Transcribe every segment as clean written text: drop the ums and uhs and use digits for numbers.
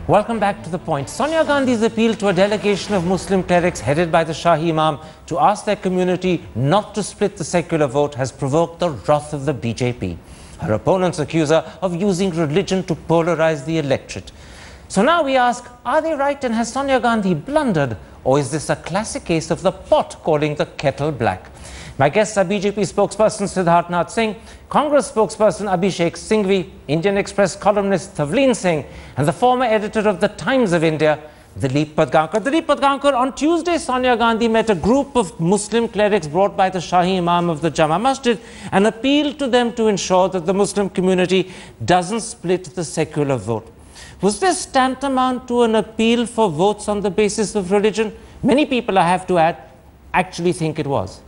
Welcome back to The Point. Sonia Gandhi's appeal to a delegation of Muslim clerics headed by the Shahi Imam to ask their community not to split the secular vote has provoked the wrath of the BJP. Her opponents accuse her of using religion to polarize the electorate. So now we ask, are they right and has Sonia Gandhi blundered? Or is this a classic case of the pot calling the kettle black? My guests are BJP spokesperson Siddharth Nath Singh, Congress spokesperson Abhishek Singhvi, Indian Express columnist Thavleen Singh, and the former editor of The Times of India, Dilip Padgaonkar. Dilip Padgaonkar, on Tuesday, Sonia Gandhi met a group of Muslim clerics brought by the Shahi Imam of the Jama Masjid and appealed to them to ensure that the Muslim community doesn't split the secular vote. Was this tantamount to an appeal for votes on the basis of religion? Many people, I have to add, actually think it was.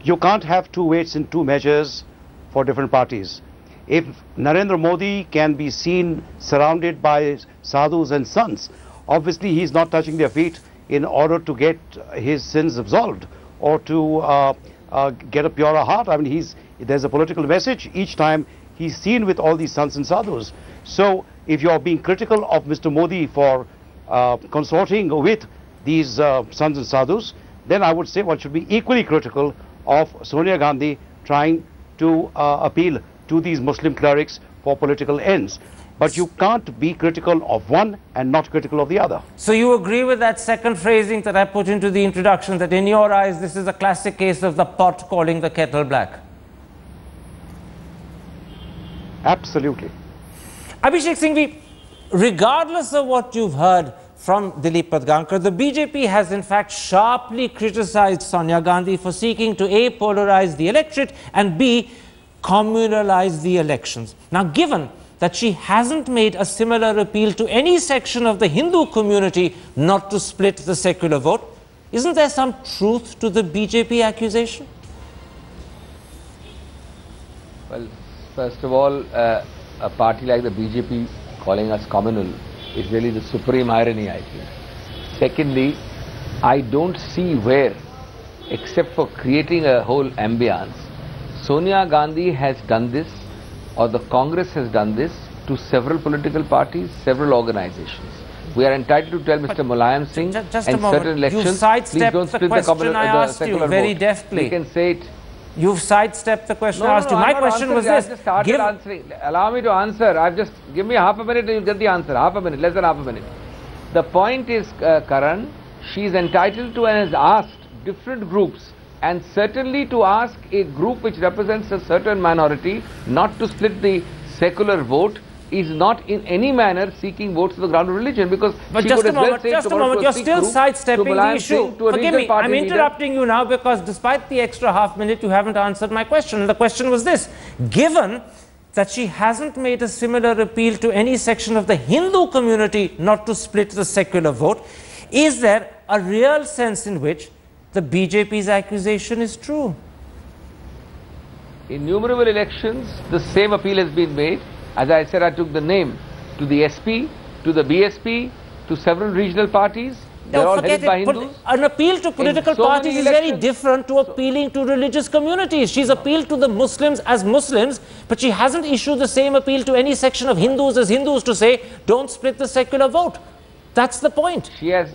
You can't have two weights and two measures for different parties. If Narendra Modi can be seen surrounded by sadhus and sons, obviously he's not touching their feet in order to get his sins absolved or to get a purer heart. I mean, there's a political message each time he's seen with all these sons and sadhus. So if you're being critical of Mr. Modi for consorting with these sons and sadhus, then I would say one should be equally critical of Sonia Gandhi trying to appeal to these Muslim clerics for political ends. But you can't be critical of one and not critical of the other. So you agree with that second phrasing that I put into the introduction, that in your eyes this is a classic case of the pot calling the kettle black? Absolutely. Abhishek Singhvi, regardless of what you've heard from Dilip Padgaonkar, the BJP has in fact sharply criticized Sonia Gandhi for seeking to A, polarize the electorate and B, communalize the elections. Now, given that she hasn't made a similar appeal to any section of the Hindu community not to split the secular vote, isn't there some truth to the BJP accusation? Well, first of all, a party like the BJP calling us communal is really the supreme irony, I think. Secondly, I don't see where, except for creating a whole ambience, Sonia Gandhi has done this, or the Congress has done this, to several political parties, several organizations. We are entitled to tell Mr. Mulayam Singh and certain elections, please don't split the secular very vote. deftly. We can say it. You've sidestepped the question I asked you. My question was this. I just started answering. Allow me to answer. Give me half a minute and you'll get the answer. Half a minute, less than half a minute. The point is, Karan, she is entitled to and has asked different groups, and certainly to ask a group which represents a certain minority not to split the secular vote is not in any manner seeking votes to the ground of religion, because but just a moment, you're still sidestepping the issue. Forgive me, I'm interrupting you now because despite the extra half minute, you haven't answered my question. And the question was this: given that she hasn't made a similar appeal to any section of the Hindu community not to split the secular vote, is there a real sense in which the BJP's accusation is true? Innumerable elections, the same appeal has been made. As I said, I took the name to the SP, to the BSP, to several regional parties. They're all headed by Hindus. An appeal to political parties is very different to appealing to religious communities. She's appealed to the Muslims as Muslims, but she hasn't issued the same appeal to any section of Hindus as Hindus to say, don't split the secular vote. That's the point. She has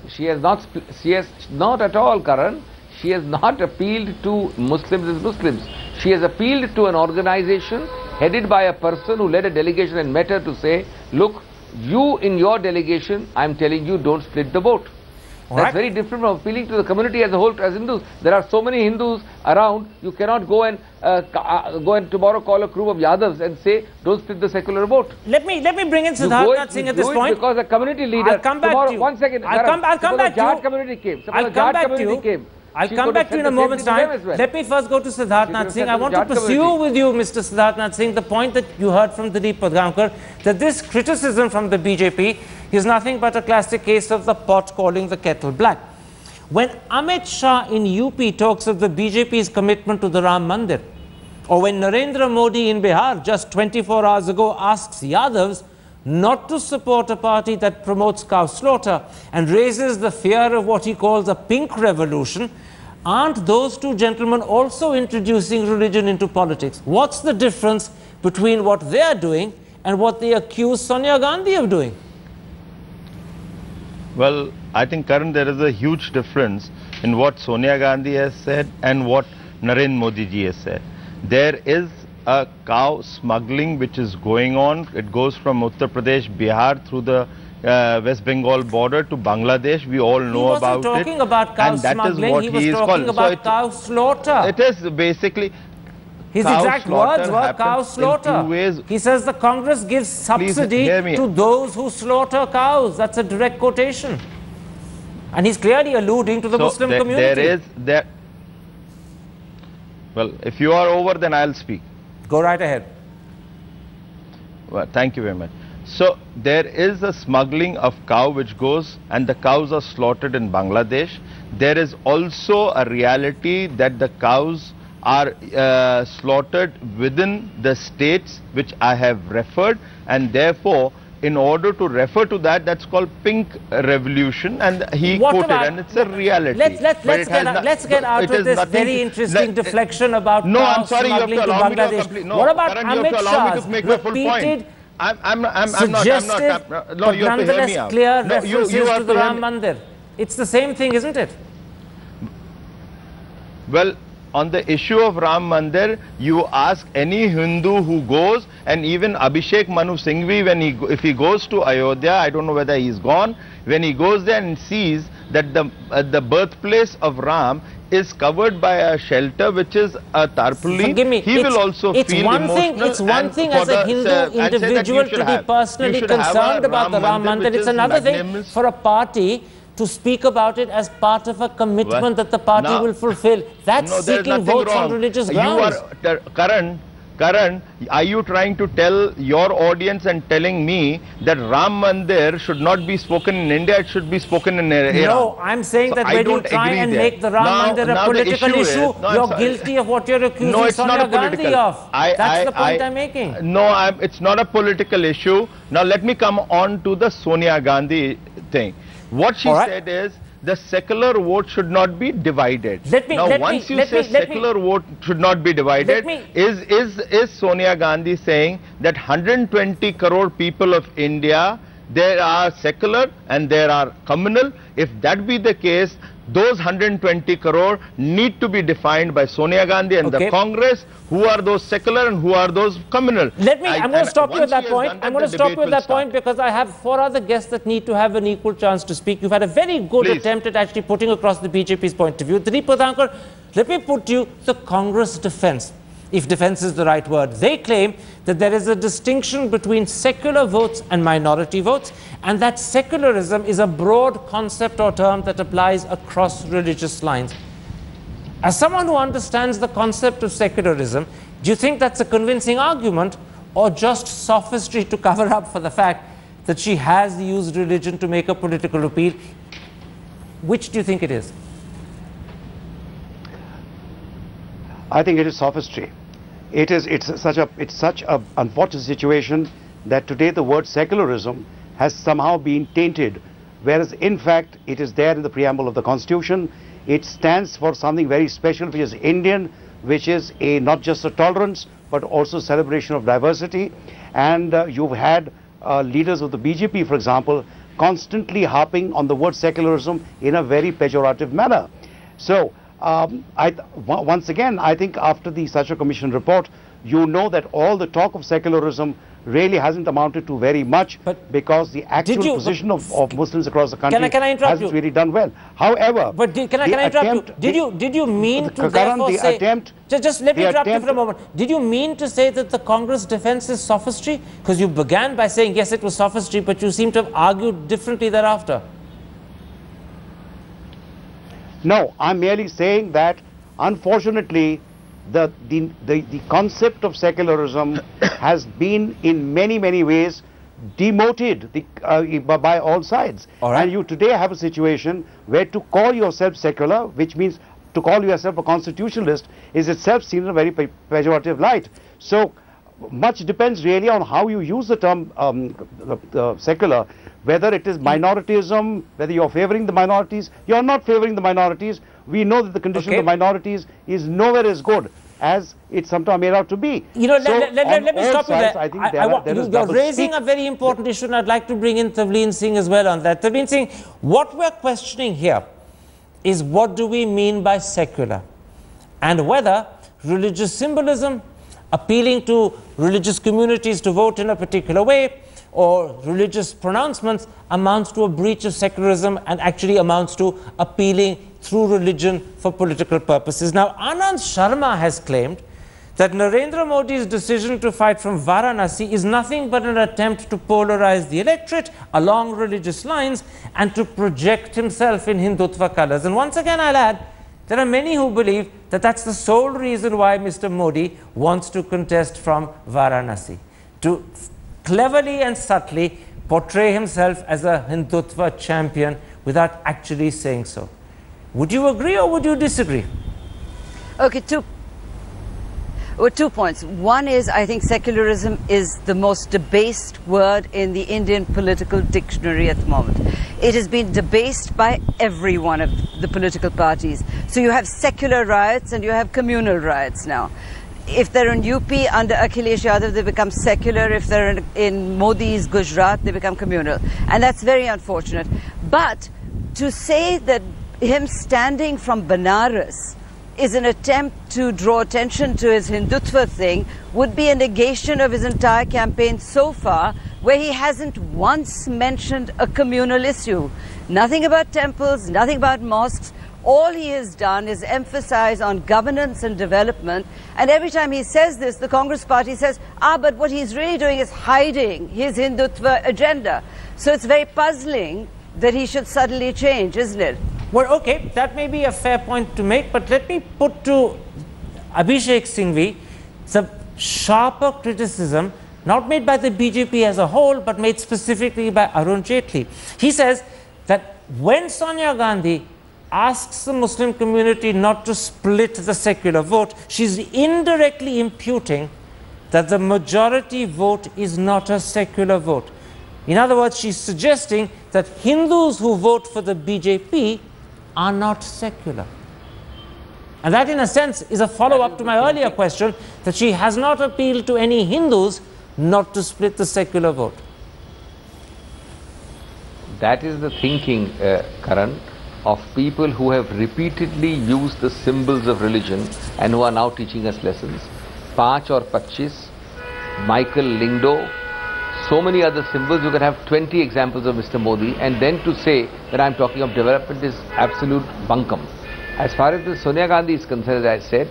not at all, Karan. She has not appealed to Muslims as Muslims. She has appealed to an organization headed by a person who led a delegation and met her to say, look, you in your delegation, I'm telling you, don't split the vote. That's very different from appealing to the community as a whole as Hindus. There are so many Hindus around, you cannot go and tomorrow call a crew of Yadavs and say, don't split the secular vote. Let me bring in Siddharth Nath Singh at this point. Because a community leader, I'll come back to you. 1 second, I'll come back to you. Community came. I'll come back to you. I'll come back to you in a moment's time. Well. Let me first go to Siddharth Nath Singh. I want to pursue with you, Mr. Siddharth Nath Singh, the point that you heard from Dilip Padgaonkar, that this criticism from the BJP is nothing but a classic case of the pot calling the kettle black. When Amit Shah in UP talks of the BJP's commitment to the Ram Mandir, or when Narendra Modi in Bihar just 24 hours ago asks Yadavs not to support a party that promotes cow slaughter and raises the fear of what he calls a pink revolution, aren't those two gentlemen also introducing religion into politics? What's the difference between what they're doing and what they accuse Sonia Gandhi of doing? Well, I think, Karan, there is a huge difference in what Sonia Gandhi has said and what Narendra Modi ji has said. There is a cow smuggling which is going on. It goes from Uttar Pradesh, Bihar through the West Bengal border to Bangladesh. We all know about it. He wasn't talking about cow smuggling, he was talking about cow slaughter. It is basically... His exact words were cow slaughter. He says the Congress gives subsidy to those who slaughter cows. That's a direct quotation. And he's clearly alluding to the Muslim community. Well, if you are over, then I'll speak. Go right ahead. Well, thank you very much. So, there is a smuggling of cow which goes, and the cows are slaughtered in Bangladesh. There is also a reality that the cows are slaughtered within the states which I have referred, and therefore in order to refer to that, that's called pink revolution, and he quoted, and it's a reality. Let's get out of this very interesting deflection about cow smuggling to Bangladesh. What about Amit Shah's repeated suggestive but nonetheless clear references to the Ram Mandir? It's the same thing, isn't it? Well, on the issue of Ram Mandir, you ask any Hindu who goes, and even Abhishek Manu Singhvi, if he goes to Ayodhya, I don't know whether he's gone, when he goes there and sees that the birthplace of Ram is covered by a shelter which is a tarpaulin, he will also feel emotional. It's one thing as a Hindu individual to be personally concerned about the Ram Mandir. It's another thing for a party to speak about it as part of a commitment that the party will fulfill. That's seeking votes on religious grounds. Karan, are you trying to tell your audience and telling me that Ram Mandir should not be spoken in India, it should be spoken in Iran? No, I'm saying that when you try and make the Ram Mandir a political issue, you're guilty of what you're accusing Sonia Gandhi of. That's the point I'm making. No, it's not a political issue. Now let me come on to the Sonia Gandhi thing. What she said is the secular vote should not be divided. Once you say secular vote should not be divided, is Sonia Gandhi saying that 120 crore people of India, there are secular and there are communal? If that be the case, those 120 crore need to be defined by Sonia Gandhi and the Congress. Who are those secular and who are those communal? I'm going to stop you at that point. I'm going to stop you at that point because I have 4 other guests that need to have an equal chance to speak. You've had a very good attempt at actually putting across the BJP's point of view. Dilip Purthankar, let me put you the Congress defense, if defense is the right word. They claim that there is a distinction between secular votes and minority votes, and that secularism is a broad concept or term that applies across religious lines. As someone who understands the concept of secularism, do you think that's a convincing argument or just sophistry to cover up for the fact that she has used religion to make a political appeal? Which do you think it is? I think it is sophistry. It's such a unfortunate situation that today the word secularism has somehow been tainted, whereas in fact it is there in the preamble of the Constitution. It stands for something very special, which is Indian, which is not just a tolerance but also celebration of diversity. And you've had leaders of the BJP, for example, constantly harping on the word secularism in a very pejorative manner. So once again, I think after the Sacha Commission report, you know that all the talk of secularism really hasn't amounted to very much, because the actual position of Muslims across the country hasn't really done well. However, can I interrupt you? Did you mean to therefore say... Just let me interrupt you for a moment. Did you mean to say that the Congress defense is sophistry? Because you began by saying, yes, it was sophistry, but you seem to have argued differently thereafter. No, I'm merely saying that, unfortunately, the concept of secularism has been in many ways demoted by all sides. And you today have a situation where to call yourself secular, which means to call yourself a constitutionalist, is itself seen in a very pejorative light. So much depends really on how you use the term secular, whether it is minoritism, whether you're favoring the minorities. You're not favoring the minorities. We know that the condition of the minorities is nowhere as good. as it sometimes made out to be. You know, let me stop you there. I think you're raising a very important issue, and I'd like to bring in Tavleen Singh as well on that. Tavleen Singh, what we're questioning here is what do we mean by secular, and whether religious symbolism, appealing to religious communities to vote in a particular way, or religious pronouncements amounts to a breach of secularism and actually amounts to appealing through religion for political purposes. Now, Anand Sharma has claimed that Narendra Modi's decision to fight from Varanasi is nothing but an attempt to polarize the electorate along religious lines and to project himself in Hindutva colors. And once again, I'll add, there are many who believe that that's the sole reason why Mr. Modi wants to contest from Varanasi, to cleverly and subtly portray himself as a Hindutva champion without actually saying so. Would you agree or would you disagree? Okay, two points. One is, I think secularism is the most debased word in the Indian political dictionary at the moment. It has been debased by every one of the political parties. So you have secular riots and you have communal riots now. If they're in UP under Akhilesh Yadav, they become secular. If they're in Modi's Gujarat, they become communal. And that's very unfortunate. But to say that him standing from Banaras is an attempt to draw attention to his Hindutva thing would be a negation of his entire campaign so far, where he hasn't once mentioned a communal issue. Nothing about temples, nothing about mosques. All he has done is emphasize on governance and development, and every time he says this, the Congress party says, but what he's really doing is hiding his Hindutva agenda. So it's very puzzling that he should suddenly change, isn't it? Well, okay, that may be a fair point to make, but let me put to Abhishek Singhvi some sharper criticism, not made by the BJP as a whole, but made specifically by Arun Jaitley. He says that when Sonia Gandhi asks the Muslim community not to split the secular vote, she's indirectly imputing that the majority vote is not a secular vote. In other words, she's suggesting that Hindus who vote for the BJP are not secular. And that, in a sense, is a follow-up to my earlier question, that she has not appealed to any Hindus not to split the secular vote. That is the thinking, Karan, of people who have repeatedly used the symbols of religion and who are now teaching us lessons. Paanch or Pachis, Michael Lingdo, so many other symbols. You can have 20 examples of Mr. Modi, and then to say that I'm talking of development is absolute bunkum. As far as the Sonia Gandhi is concerned, as I said,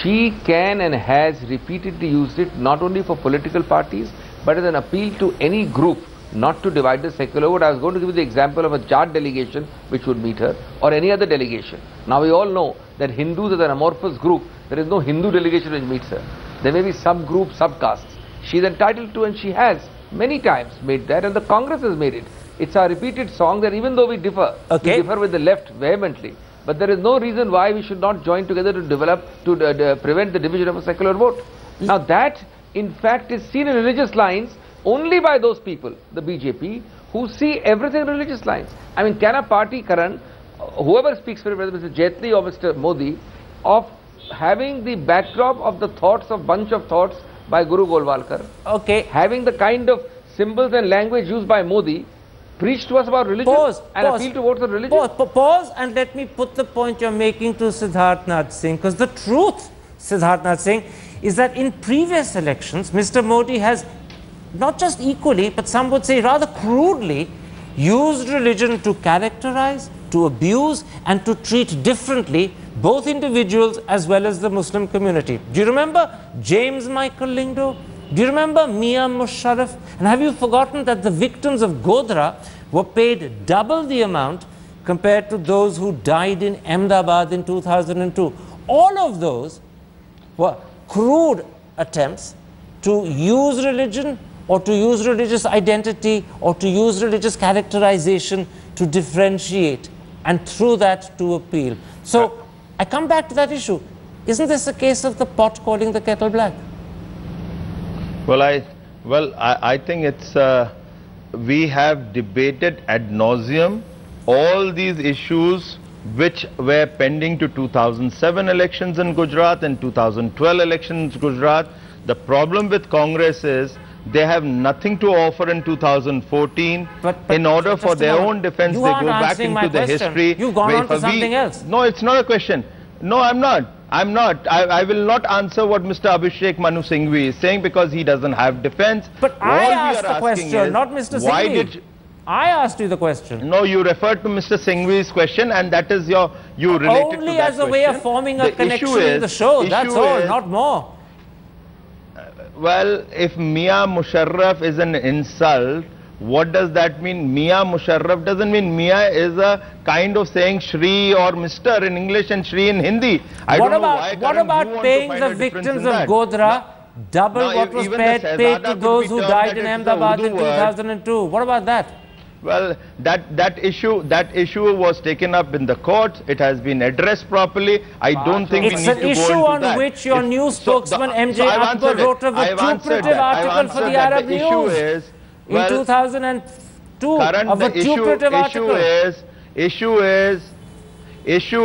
she can and has repeatedly used it not only for political parties, but as an appeal to any group not to divide the secular vote. I was going to give you the example of a Jat delegation which would meet her, or any other delegation. Now we all know that Hindus is an amorphous group. There is no Hindu delegation which meets her. There may be subgroup, subcastes. She is entitled to, and she has many times made that, and the Congress has made it. It's our repeated song that even though we differ, we differ with the left vehemently, but there is no reason why we should not join together to develop, to prevent the division of a secular vote. Now that, in fact, is seen in religious lines only by those people, the BJP, who see everything in religious lines. I mean, can a party, Karan, whoever speaks for it, whether Mr. Jaitley or Mr. Modi, of having the backdrop of the thoughts of bunch of thoughts by Guru Golwalkar, having the kind of symbols and language used by Modi, preach to us about religion and appeal to votes of religion? Pause and let me put the point you're making to Siddharth Nath Singh, because the truth, Siddharth Nath Singh, is that in previous elections, Mr. Modi has not just equally, but some would say rather crudely, used religion to characterize, to abuse, and to treat differently both individuals as well as the Muslim community. Do you remember James Michael Lingdo? Do you remember Mia Musharraf? And have you forgotten that the victims of Godhra were paid double the amount compared to those who died in Ahmedabad in 2002? All of those were crude attempts to use religion, or to use religious identity, or to use religious characterization to differentiate, and through that to appeal. So I come back to that issue. Isn't this a case of the pot calling the kettle black? Well, I think it's, we have debated ad nauseum all these issues which were pending to 2007 elections in Gujarat and 2012 elections in Gujarat. The problem with Congress is they have nothing to offer in 2014. But in order for their own defense, they go back into the history. You've gone on to something else. No, it's not a question. No, I'm not. I'm not. I will not answer what Mr. Abhishek Manu Singhvi is saying because he doesn't have defense. But I asked the question, not Mr. Singhvi. I asked you the question. No, you referred to Mr. Singhvi's question, and that is you related to that question. Only as a way of forming a connection in the show, that's all, not more. Well, if Mia Musharraf is an insult, what does that mean? Mia Musharraf doesn't mean Mia is a kind of saying Shri or Mr. in English and Shri in Hindi. What about paying the victims of Godhra double what was paid to those who died in Ahmedabad in 2002? What about that? Well, that issue was taken up in the courts. It has been addressed properly. I don't think we need to go into that. It's an issue on which your news spokesman MJ Akbar wrote a vituperative article for the Arab News in 2002. A vituperative article. Issue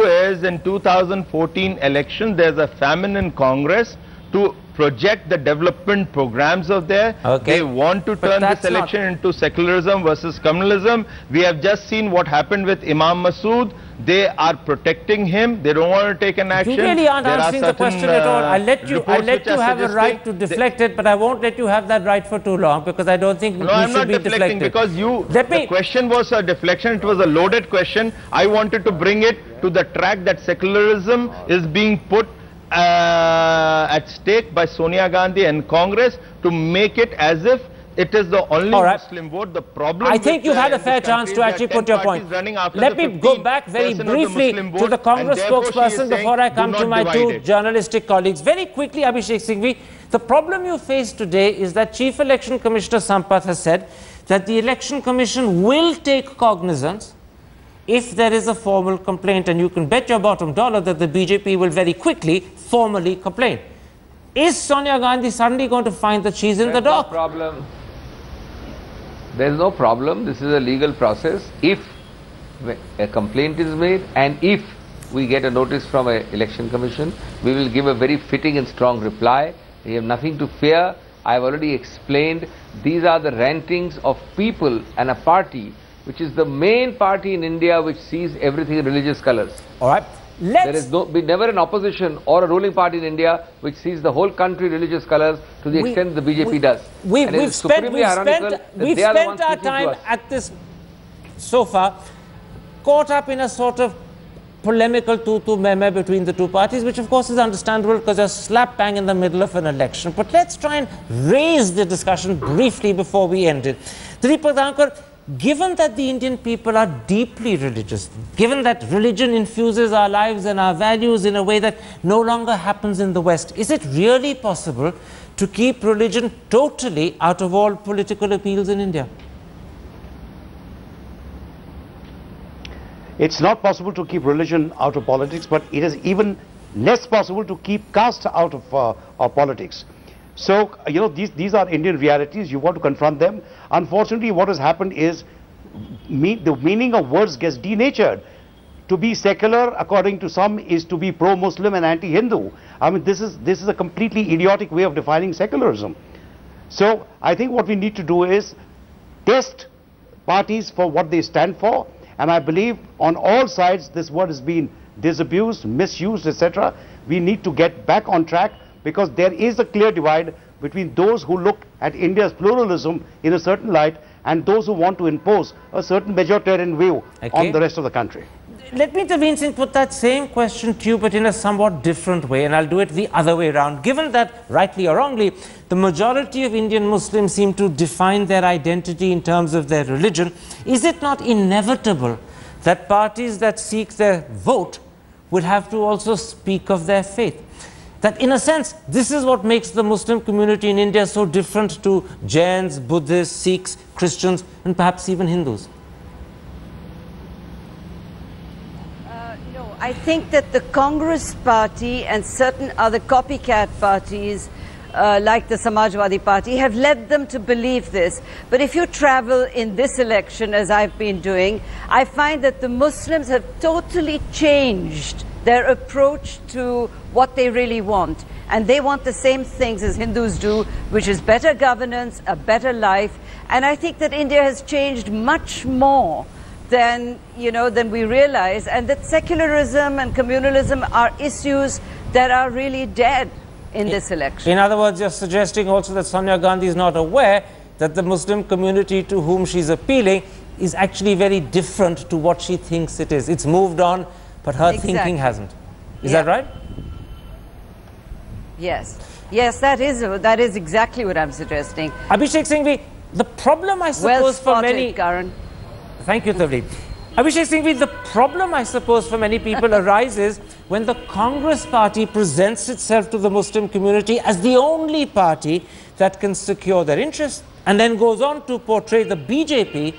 is in 2014 election, there's a famine in Congress to project the development programs of there. Okay. They want to turn this election into secularism versus communalism. We have just seen what happened with Imam Masood. They are protecting him. They don't want to take an action. You really aren't answering the question at all. I'll let you have a right to deflect it, but I won't let you have that right for too long because I don't think you should be deflecting. Because the question was a deflection. It was a loaded question. I wanted to bring it to the track that secularism is being put at stake by Sonia Gandhi and Congress to make it as if it is the only Muslim vote. The problem I think you had a fair chance to actually put your point. Let me go back very briefly to the Congress spokesperson before I come to my two journalistic colleagues. Very quickly, Abhishek Singhvi, the problem you face today is that Chief Election Commissioner Sampath has said that the Election Commission will take cognizance if there is a formal complaint, and you can bet your bottom dollar that the BJP will very quickly formally complain. Is Sonia Gandhi suddenly going to find that she's in the dock? No problem. There's no problem. This is a legal process. If a complaint is made and if we get a notice from an election commission, we will give a very fitting and strong reply. We have nothing to fear. I've already explained. These are the rantings of people and a party which is the main party in India which sees everything in religious colors. All right. There is never an opposition or a ruling party in India which sees the whole country religious colors to the extent the BJP does. We've spent our time at this sofa caught up in a sort of polemical tutu-meme between the two parties, which of course is understandable because they're slap bang in the middle of an election. But let's try and raise the discussion briefly before we end it. Dilip Pradhankar, given that the Indian people are deeply religious, given that religion infuses our lives and our values in a way that no longer happens in the West, is it really possible to keep religion totally out of all political appeals in India? It's not possible to keep religion out of politics, but it is even less possible to keep caste out of politics. So, you know, these are Indian realities. You want to confront them. Unfortunately, what has happened is the meaning of words gets denatured. To be secular, according to some, is to be pro-Muslim and anti-Hindu. I mean, this is a completely idiotic way of defining secularism. So, I think what we need to do is test parties for what they stand for. And I believe on all sides, this word has been disabused, misused, etc. We need to get back on track, because there is a clear divide between those who look at India's pluralism in a certain light and those who want to impose a certain majoritarian view on the rest of the country. Let me, Taveen Singh, put that same question to you, but in a somewhat different way, and I'll do it the other way around. Given that, rightly or wrongly, the majority of Indian Muslims seem to define their identity in terms of their religion, is it not inevitable that parties that seek their vote would have to also speak of their faith? That in a sense, this is what makes the Muslim community in India so different to Jains, Buddhists, Sikhs, Christians, and perhaps even Hindus. I think that the Congress party and certain other copycat parties like the Samajwadi Party, have led them to believe this. But if you travel in this election, as I've been doing, I find that the Muslims have totally changed their approach to what they really want. And they want the same things as Hindus do, which is better governance, a better life. And I think that India has changed much more than we realize, and that secularism and communalism are issues that are really dead in this election. In other words, you're suggesting also that Sonia Gandhi is not aware that the Muslim community to whom she's appealing is actually very different to what she thinks it is. It's moved on, but her thinking hasn't. Is that right? Yes. Yes, that is exactly what I'm suggesting. Abhishek Singhvi, the problem I suppose for many... Karan. Thank you, Tavleed. Abhishek Singhvi, the problem I suppose for many people arises when the Congress party presents itself to the Muslim community as the only party that can secure their interests, and then goes on to portray the BJP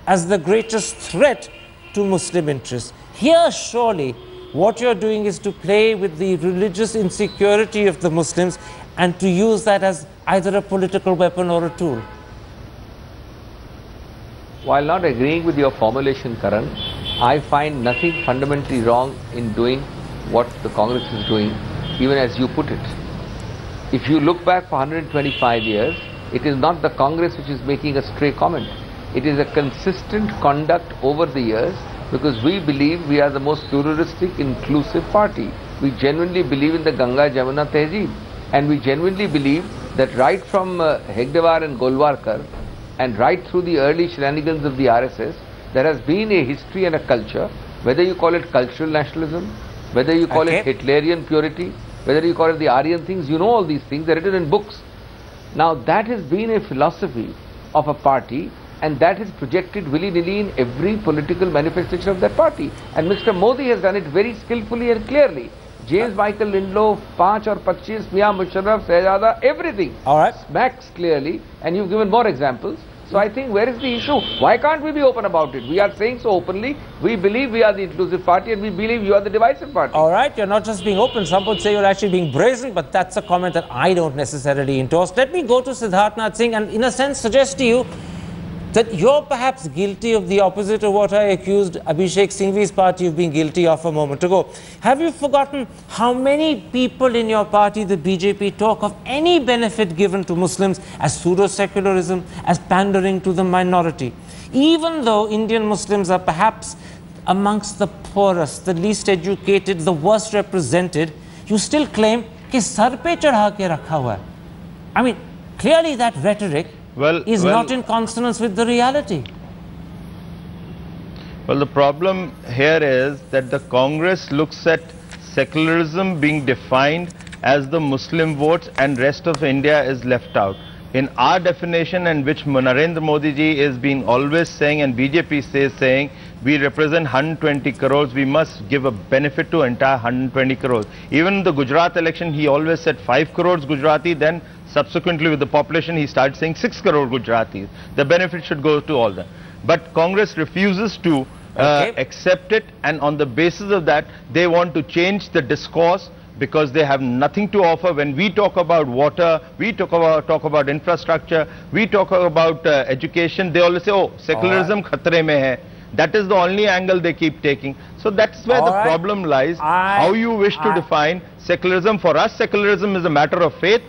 as the greatest threat to Muslim interests. Here, surely, what you're doing is to play with the religious insecurity of the Muslims and to use that as either a political weapon or a tool. While not agreeing with your formulation, Karan, I find nothing fundamentally wrong in doing what the Congress is doing, even as you put it. If you look back for 125 years, it is not the Congress which is making a stray comment. It is a consistent conduct over the years, because we believe we are the most pluralistic, inclusive party. We genuinely believe in the Ganga Jamuna Tehzeeb, and we genuinely believe that right from Hegdewar and Golwarkar, and right through the early shenanigans of the RSS, there has been a history and a culture, whether you call it cultural nationalism, whether you call it Hitlerian purity, whether you call it the Aryan things, you know all these things, they're written in books. Now that has been a philosophy of a party, and that is projected willy-nilly in every political manifestation of that party. And Mr. Modi has done it very skillfully and clearly. James Michael Lindlow, 5 or 25, Mia Musharraf, Shehzada, everything smacks clearly, and you've given more examples. So I think, where is the issue? Why can't we be open about it? We are saying so openly, we believe we are the inclusive party, and we believe you are the divisive party. All right, you're not just being open, some would say you're actually being brazen, but that's a comment that I don't necessarily endorse. Let me go to Siddharth Nath Singh and in a sense suggest to you that you're perhaps guilty of the opposite of what I accused Abhishek Singhvi's party of being guilty of a moment ago. Have you forgotten how many people in your party, the BJP, talk of any benefit given to Muslims as pseudo-secularism, as pandering to the minority? Even though Indian Muslims are perhaps amongst the poorest, the least educated, the worst represented, you still claim कि sir पे चढ़ा के रखा हुआ है. I mean, clearly that rhetoric is not in consonance with the reality. Well, the problem here is that the Congress looks at secularism being defined as the Muslim votes and rest of India is left out. In our definition, and which Narendra Modi ji is being always saying, and BJP saying, we represent 120 crores, we must give a benefit to entire 120 crores. Even in the Gujarat election, he always said 5 crores Gujarati, then subsequently with the population, he started saying 6 crore Gujaratis. The benefit should go to all them. But Congress refuses to accept it, and on the basis of that, they want to change the discourse, because they have nothing to offer. When we talk about water, we talk about infrastructure, we talk about education, they always say, oh, secularism khatre mein hai. That is the only angle they keep taking. So that's where the problem lies. How you wish to define secularism. For us, secularism is a matter of faith.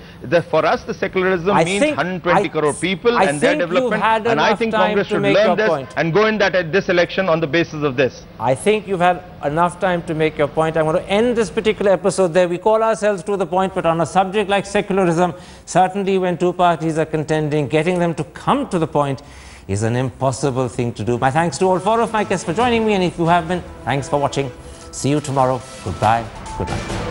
For us, the secularism means 120 crore people and their development. And I think Congress should learn this and go in this election on the basis of this. I think you've had enough time to make your point. I'm going to end this particular episode there. We call ourselves to the point, but on a subject like secularism, certainly when two parties are contending, getting them to come to the point is an impossible thing to do. My thanks to all 4 of my guests for joining me, and if you have been, thanks for watching. See you tomorrow. Goodbye. Good night.